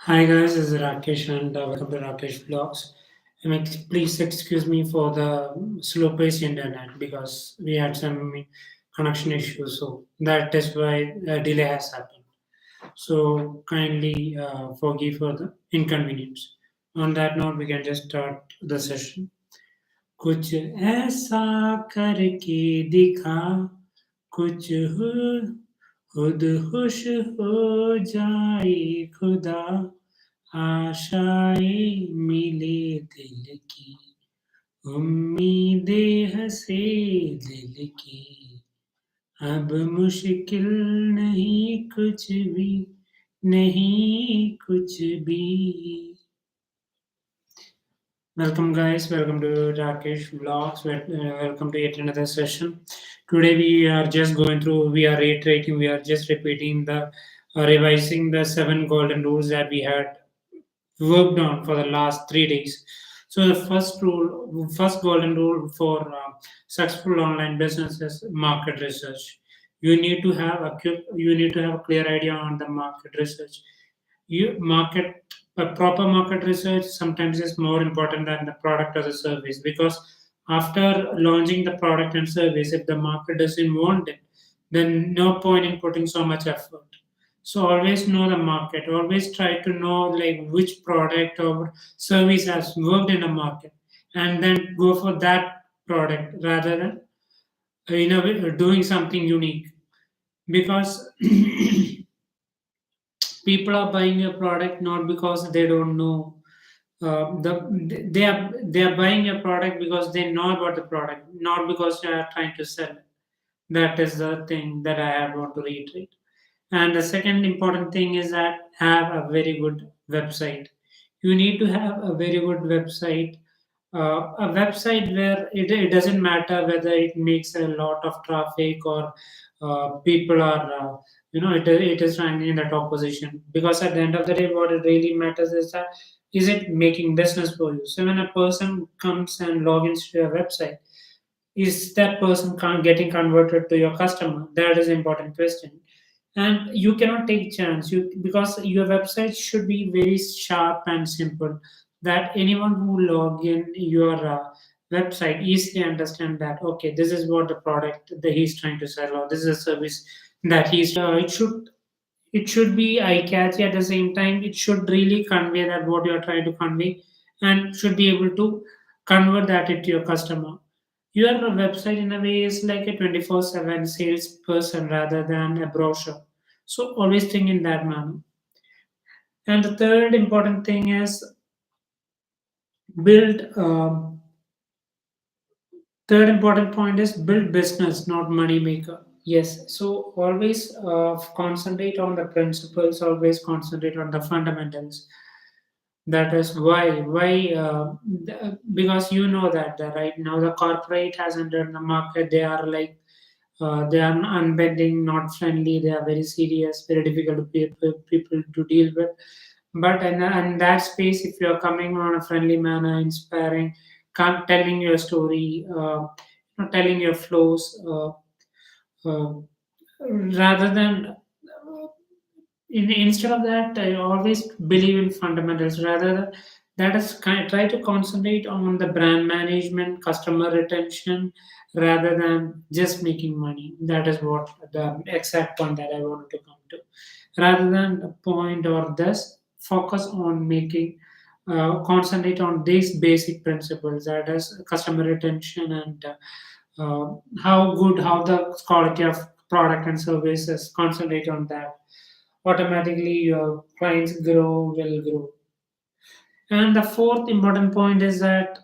Hi guys, this is Rakesh and welcome to Rakesh Vlogs. Please excuse me for the slow paced internet because we had some connection issues, so that is why a delay has happened. So kindly forgive for the inconvenience. On that note, we can just start the session. कुछ ऐसा करके दिखा कुछ खुद खुश हो जाए खुदा आशाएं मिले दिल की उम्मीदें हंसे दिल की अब मुश्किल नहीं कुछ भी नहीं कुछ भी Welcome, guys. Welcome to Rakesh Vlogs. Welcome to yet another session. Today we are just going through. We are reiterating. We are just repeating revising the seven golden rules that we had worked on for the last 3 days. So the first golden rule for successful online business is market research. You need to have a clear idea on the market research. You market Proper market research sometimes is more important than the product or the service because after launching the product and service, if the market doesn't want it, then no point in putting so much effort. So always know the market. Always try to know like which product or service has worked in the market, and then go for that product rather than doing something unique because people are buying a product not because they don't know they are buying a product because they know about the product, not because they are trying to sell it. That is the thing that I want to reiterate. And the second important thing is that have a very good website. You need to have a very good website, a website where it doesn't matter whether it makes a lot of traffic or people are, it is ranking in the top position. Because at the end of the day, what it really matters is that is it making business for you. So when a person comes and logins to your website, is that person getting converted to your customer? That is an important question, and you cannot take chance you because your website should be very sharp and simple that anyone who log in your website easily understand that okay, this is what the product that he's trying to sell, or this is a service that it should be eye catchy. At the same time, it should really convey that what you are trying to convey, and should be able to convert that into your customer. Your website in a way is like a 24/7 salesperson rather than a brochure. So always think in that manner. And the build. Third important point is build business, not money maker. Yes. So always concentrate on the principles. Always concentrate on the fundamentals. That is because you know that right now the corporate has entered the market. They are like they are unbending, not friendly. They are very serious, very difficult to people to deal with. But in that space, if you are coming on a friendly manner, inspiring, telling your story, telling your flows, uh, rather than instead of that, I always believe in fundamentals. Rather, that is try to concentrate on the brand management, customer retention, rather than just making money. That is what the exact point that I wanted to come to. Rather than a point or this, focus on making. Concentrate on these basic principles, that is customer retention and how the quality of product and services. Concentrate on that, automatically your clients will grow. And the fourth important point is that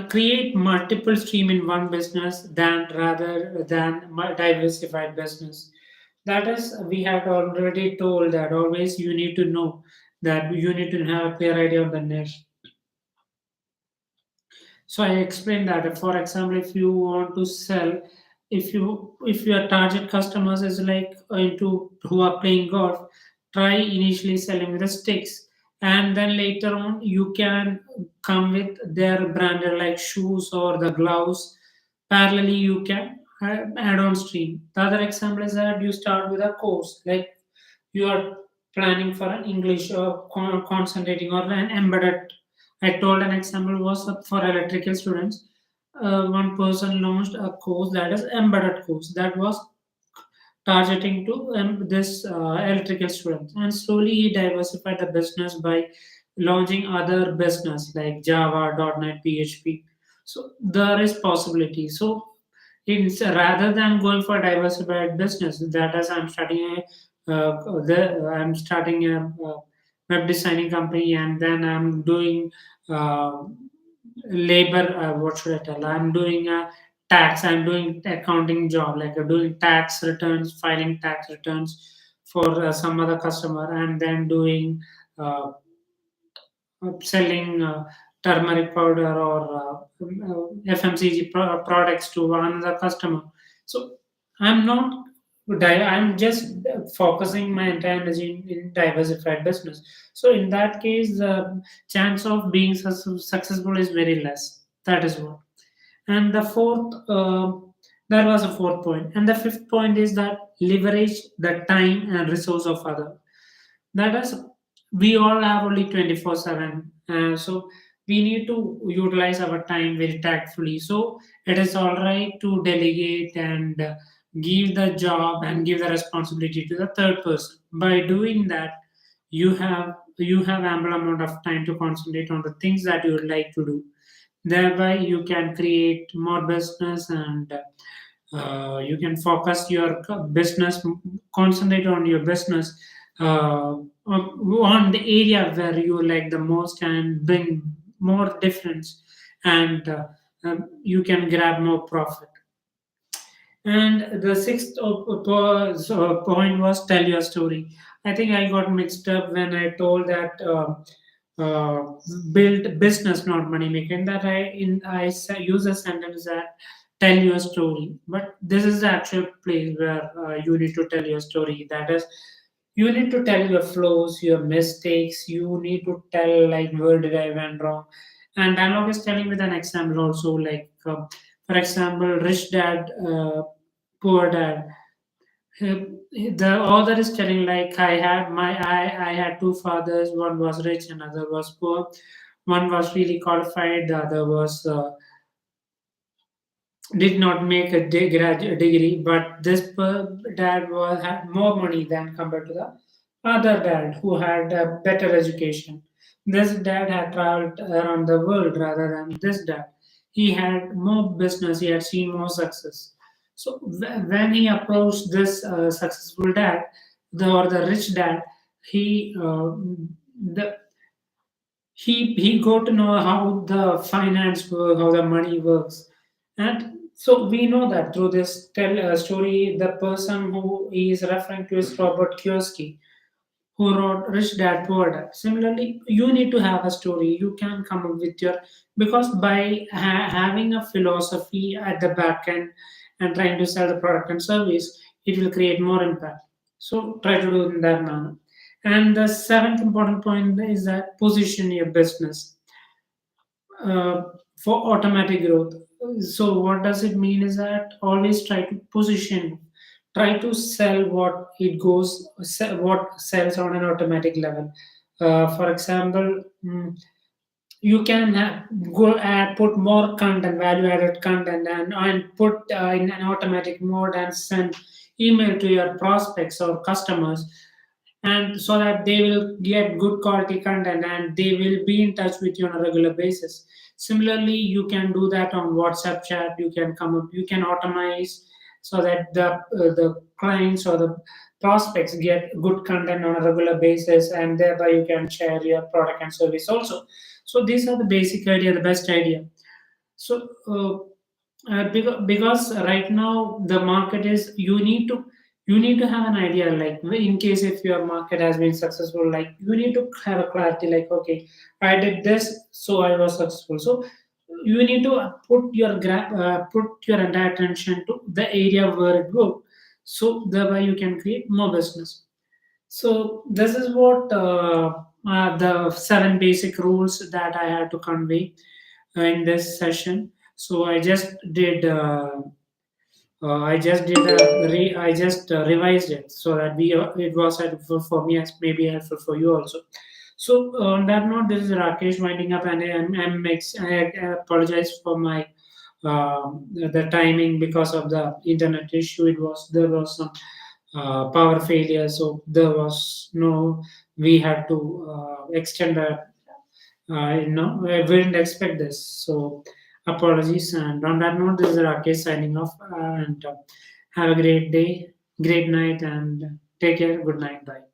create multiple stream in one business than rather than diversified business. That is, we have already told that always you need to know that you need to have a clear idea of the niche. So I explained that. For example, if you want to sell, if your target customers is like into who are playing golf, try initially selling with the sticks, and then later on you can come with their branded like shoes or the gloves. Parallelly, you can add on stream. The other example is that you start with a course like You are planning for an English or concentrating or an embedded. I told an example was for electrical students. One person launched a course that is embedded course that was targeting to this electrical students, and slowly he diversified the business by launching other business like Java, .NET, PHP. So there is possibility. So it's rather than going for diversified business, that is I'm starting a web designing company, and then I'm doing uh, labor. What should I tell? I'm doing a tax. I'm doing accounting job, like doing tax returns, filing tax returns for some other customer, and then doing uh, selling turmeric powder or FMCG products to another customer. So I'm not. I'm just focusing my entire energy in diversified business. So in that case, the chance of being successful is very less. That is what. And the fourth, that was a fourth point. And the fifth point is that leverage the time and resource of other. That is, we all have only 24/7. So we need to utilize our time very tactfully. So it is all right to delegate and give the job and give the responsibility to the third person. By doing that, you have ample amount of time to concentrate on the things that you would like to do. Thereby, you can create more business, and you can focus your business, concentrate on your business on the area where you like the most and bring more difference, and you can grab more profit. And the sixth point was tell your story. I think I got mixed up when I told that build business, not money making. That use a sentence that tell your story. But this is the actual place where you need to tell your story. That is, you need to tell your flaws, your mistakes. You need to tell like where did I went wrong. And dialogue is telling with an example also, like for example, rich dad, poor dad. The author is telling like I had two fathers. One was rich, another was poor. One was really qualified, the other was did not make a degree, but this dad had more money than compared to the other dad who had a better education. This dad had traveled around the world rather than this dad. He had more business, he had seen more success. So when he approached this successful dad, or the rich dad, he the he got to know how the finance work, how the money works. And so we know that through this story, the person who he is referring to is Robert Kiyosaki, who wrote Rich Dad Poor Dad. Similarly, you need to have a story. You can come up with your, because by having a philosophy at the back end and trying to sell the product and service, it will create more impact. So try to do it in that manner. And the seventh important point is that position your business uh, for automatic growth. So what does it mean is that always try to position, try to sell what it goes, what sells on an automatic level. For example, you can go and put more content, value added content, and put in an automatic mode and send email to your prospects or customers, and so that they will get good quality content and they will be in touch with you on a regular basis. Similarly, you can do that on WhatsApp chat. You can come up, you can automate so that the clients or the prospects get good content on a regular basis, and thereby you can share your product and service also. So these are the basic idea, the best idea. So because right now the market is, you need to have an idea, like in case if your market has been successful, like you need to have a clarity, like okay, I did this, so I was successful. So you need to put your entire attention to the area where it worked, so thereby you can create more business. So this is what the seven basic rules that I had to convey in this session. So I just did I just did I just revised it so that we it was helpful for me as maybe helpful for you also. So on that note, this is Rakesh winding up, and I apologize for my the timing because of the internet issue. There was some power failure, so there was no. We had to extend the I didn't expect this. So apologies. And on that note, this is Rakesh signing off. And have a great day, great night, and take care. Good night. Bye.